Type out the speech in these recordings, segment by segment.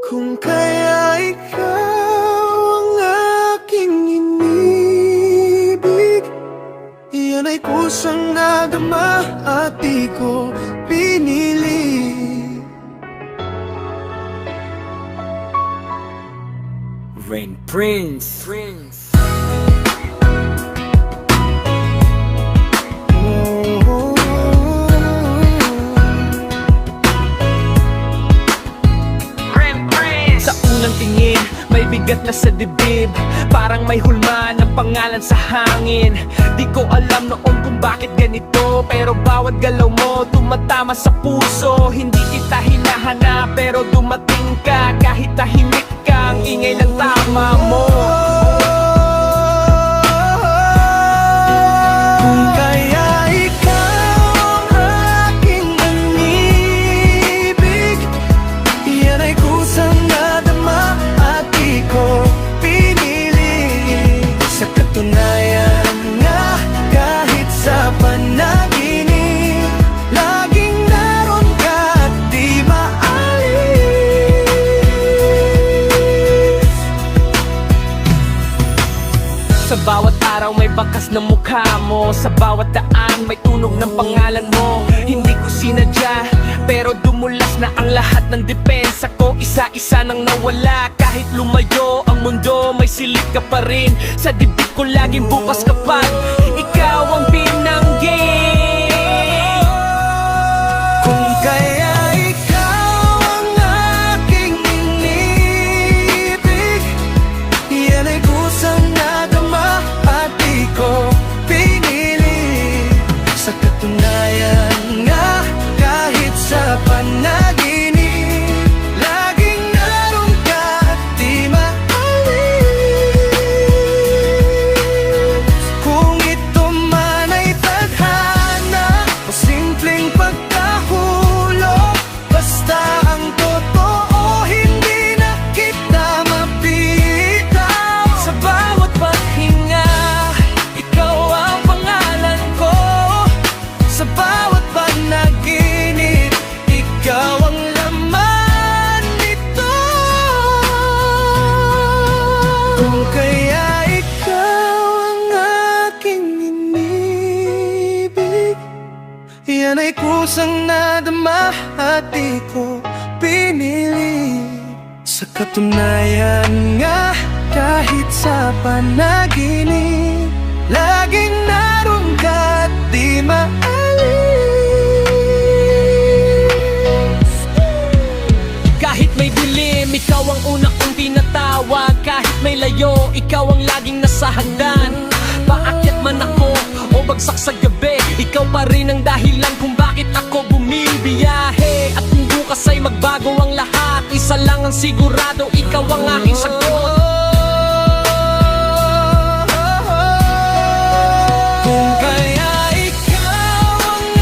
Kung kaya ikaw ang aking inibig, iyan ay kusang nadama at di ko pinili. Rain Prince. Sa unang tingin, may bigat na sa dibdib, parang may hulma ng pangalan sa hangin. Di ko alam noon kung bakit ganito, pero bawat galaw mo tumatama sa puso. Hindi kita hinahanap pero dumating ka, kahit tahimik kang ingay ng tama mo. Kung kaya ikaw ang aking inibig, iyan ay kusang nadama at di ko pinili. Sa katunayan nga, kahit sa panaginip, laging naroon ka at di maalis. Sa bawat araw may bakas na mukha mo, sa bawat daan may tunog ng pangalan mo. Hindi ko sinadya, pero dumulas na ang lahat ng depensa ko. Isa-isa nang nawala, kahit lumayo ang mundo, may silid ka pa rin. Sa dibdib ko laging bukas kapag ikaw ang binanggit. Kung kaya ikaw ang aking inibig, iyan ay kusang nadama at di ko pinili. Sa katunayan nga, kahit sa panaginip, laging naroon ka at di maalis. Kung ito man ay tadhana o simpleng pagkahulog, basta ang totoo hindi na kita mabitaw. Sa bawat paghinga, ikaw ang pangalan ko. Sa bawat panaginip, ikaw ang laman nito. Kung kaya ikaw ang aking inibig, iyan ay kusang nadama at di ko pinili. Sa katunayan nga, kahit sa panaginip, laging naroon ka at di maalis. Kahit may dilim, ikaw ang una kong tinatawag. Kahit may layo, ikaw ang laging nasa hagdan. Paakyat man ako o bagsak sa gabi, ikaw pa rin ang dahilan kung bakit ako bumibiyahe. At kung bukas ay magbago ang lahat, isa lang ang sigurado, ikaw ang aking sagot. Kung kaya ikaw ang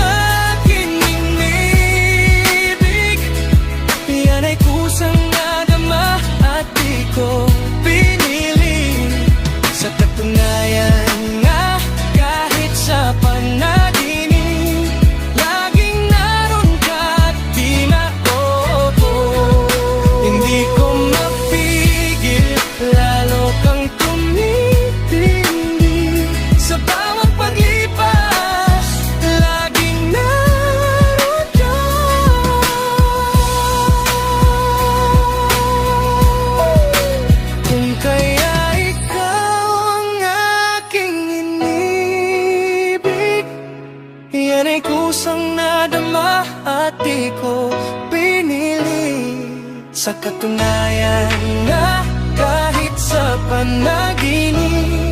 aking inibig, iyan ay kusang nadama at di ko pinili. Sa katunayan nga, kahit sa panaginip, laging naroon ka at di naupo. Hindi ko mapigil, lalo kang tumitindi. Sa bawat paglipas, laging naroon ka. Kung kaya ikaw ang aking inibig, iyan ay kusang nadama at di ko pinili. Sa katunayan nga, kahit sa panaginip,